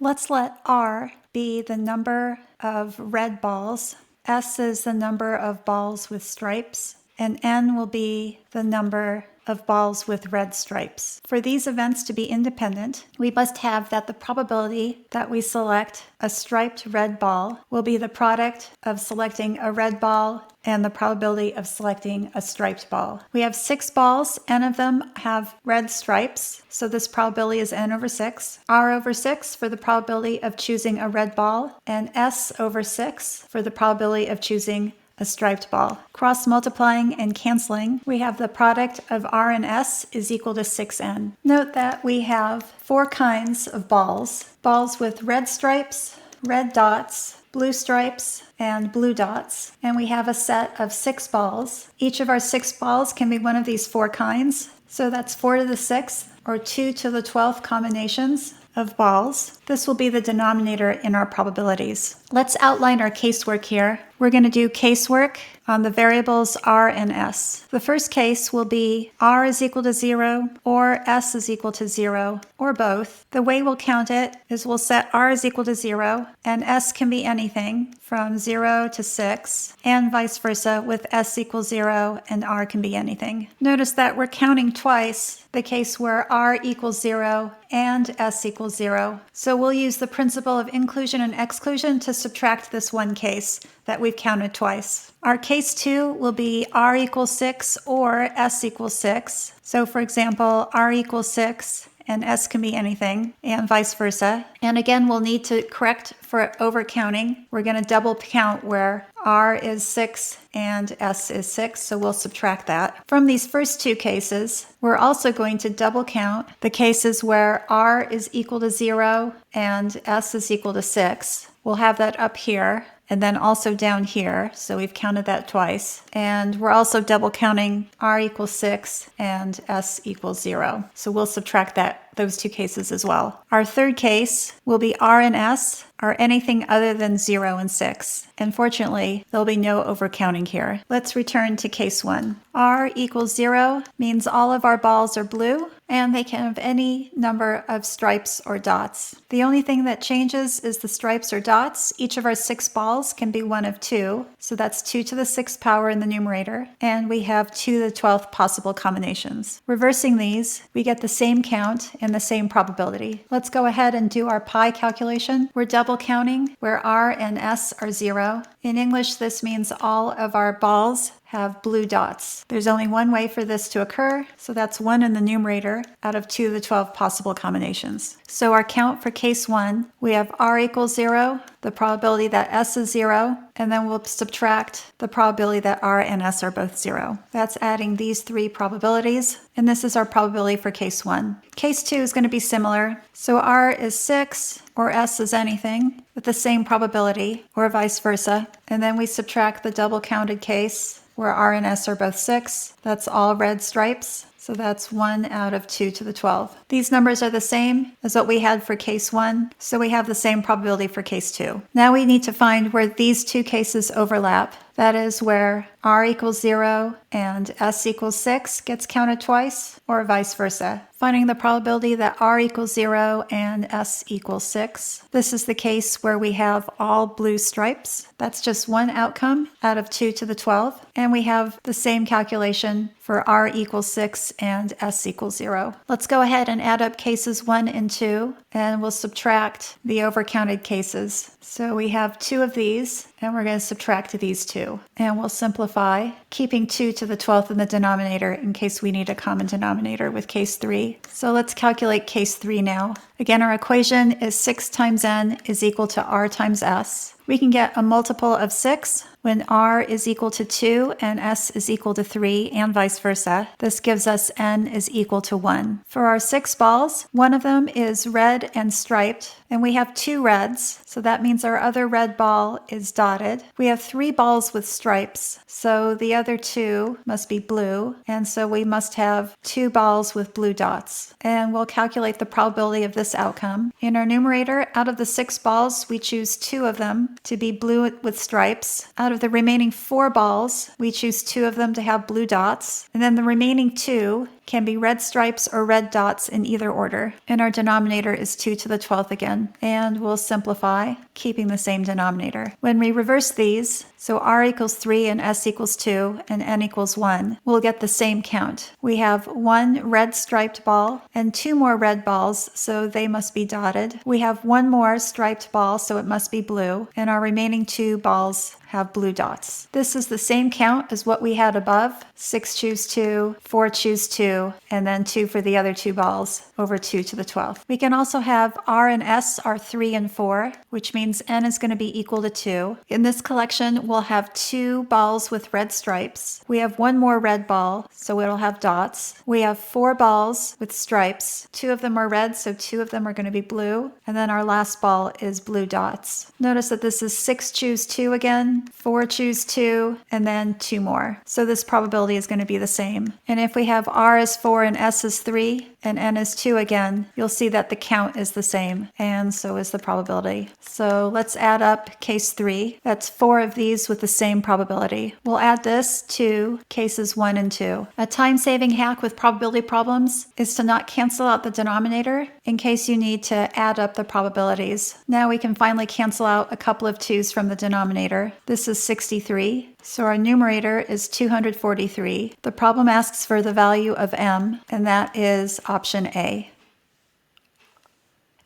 Let's let R be the number of red balls, S is the number of balls with stripes, and N will be the number of balls with red stripes. For these events to be independent, we must have that the probability that we select a striped red ball will be the product of selecting a red ball and the probability of selecting a striped ball. We have 6 balls, N of them have red stripes, so this probability is N over 6. R over 6 for the probability of choosing a red ball, and S over 6 for the probability of choosing a striped ball. Cross multiplying and canceling, we have the product of R and S is equal to 6N. Note that we have 4 kinds of balls. Balls with red stripes, red dots, blue stripes, and blue dots. And we have a set of 6 balls. Each of our 6 balls can be one of these 4 kinds. So that's 4 to the 6th or 2 to the 12th combinations of balls. This will be the denominator in our probabilities. Let's outline our casework here. We're going to do casework on the variables R and S. The first case will be R is equal to 0 or S is equal to 0 or both. The way we'll count it is we'll set R is equal to 0 and S can be anything from 0 to 6 and vice versa with S equals 0 and R can be anything. Notice that we're counting twice the case where R equals 0 and S equals 0. So we'll use the principle of inclusion and exclusion to subtract this one case that we've counted twice. Our case 2 will be R equals 6 or S equals 6. So for example, R equals 6 and S can be anything, and vice versa. And again, we'll need to correct for overcounting. We're going to double count where R is 6 and S is 6, so we'll subtract that. From these first 2 cases, we're also going to double count the cases where R is equal to 0 and S is equal to 6. We'll have that up here and then also down here, so we've counted that twice. And we're also double counting R equals 6 and S equals 0. So we'll subtract those 2 cases as well. Our third case will be R and S are anything other than 0 and 6. And fortunately, there'll be no overcounting here. Let's return to case 1. R equals 0 means all of our balls are blue, and they can have any number of stripes or dots. The only thing that changes is the stripes or dots. Each of our 6 balls can be one of 2, so that's 2 to the 6th power in the numerator, and we have 2 to the 12th possible combinations. Reversing these, we get the same count and the same probability. Let's go ahead and do our pi calculation. We're double counting where R and S are 0. In English, this means all of our balls have blue dots. There's only one way for this to occur, so that's 1 in the numerator out of 2 to the 12 possible combinations. So our count for case 1, we have R equals 0, the probability that S is 0, and then we'll subtract the probability that R and S are both 0. That's adding these 3 probabilities, and this is our probability for case 1. Case 2 is going to be similar. So R is 6 or S is anything with the same probability, or vice versa. And then we subtract the double counted case where R and S are both 6. That's all red stripes. So that's 1 out of 2 to the 12. These numbers are the same as what we had for case 1, so we have the same probability for case 2. Now we need to find where these 2 cases overlap. That is where R equals 0 and S equals 6 gets counted twice, or vice versa. Finding the probability that R equals 0 and S equals 6. This is the case where we have all blue stripes. That's just one outcome out of 2 to the 12. And we have the same calculation for R equals 6 and S equals 0. Let's go ahead and add up cases 1 and 2, and we'll subtract the overcounted cases. So we have 2 of these, and we're going to subtract these 2. And we'll simplify, keeping 2 to the 12th in the denominator in case we need a common denominator with case 3. So let's calculate case 3 now. Again, our equation is 6 times N is equal to R times S. We can get a multiple of 6 when R is equal to 2 and S is equal to 3, and vice versa. This gives us N is equal to 1. For our 6 balls, one of them is red and striped, and we have 2 reds, so that means our other red ball is dotted. We have 3 balls with stripes, so the other 2 must be blue, and so we must have 2 balls with blue dots. And we'll calculate the probability of this outcome. In our numerator, out of the 6 balls, we choose 2 of them to be blue with stripes. Out of the remaining 4 balls, we choose 2 of them to have blue dots. And then the remaining 2, can be red stripes or red dots in either order. And our denominator is 2 to the 12th again. And we'll simplify, keeping the same denominator. When we reverse these, so r equals 3 and s equals 2 and n equals 1, we'll get the same count. We have 1 red striped ball and 2 more red balls, so they must be dotted. We have 1 more striped ball, so it must be blue, and our remaining 2 balls have blue dots. This is the same count as what we had above. 6 choose 2, 4 choose 2, and then 2 for the other 2 balls over 2 to the 12th. We can also have r and s are 3 and 4, which means n is going to be equal to 2. In this collection, we'll have 2 balls with red stripes. We have 1 more red ball, so it'll have dots. We have 4 balls with stripes. 2 of them are red, so 2 of them are going to be blue. And then our last ball is blue dots. Notice that this is 6 choose 2 again, 4 choose 2, and then 2 more. So this probability is going to be the same. And if we have r is 4 and s is 3 and n is 2 again, you'll see that the count is the same, and so is the probability. So let's add up case 3. That's 4 of these with the same probability. We'll add this to cases 1 and 2. A time-saving hack with probability problems is to not cancel out the denominator in case you need to add up the probabilities. Now we can finally cancel out a couple of 2's from the denominator. This is 63. So our numerator is 243. The problem asks for the value of m, and that is option A.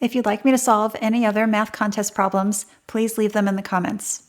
If you'd like me to solve any other math contest problems, please leave them in the comments.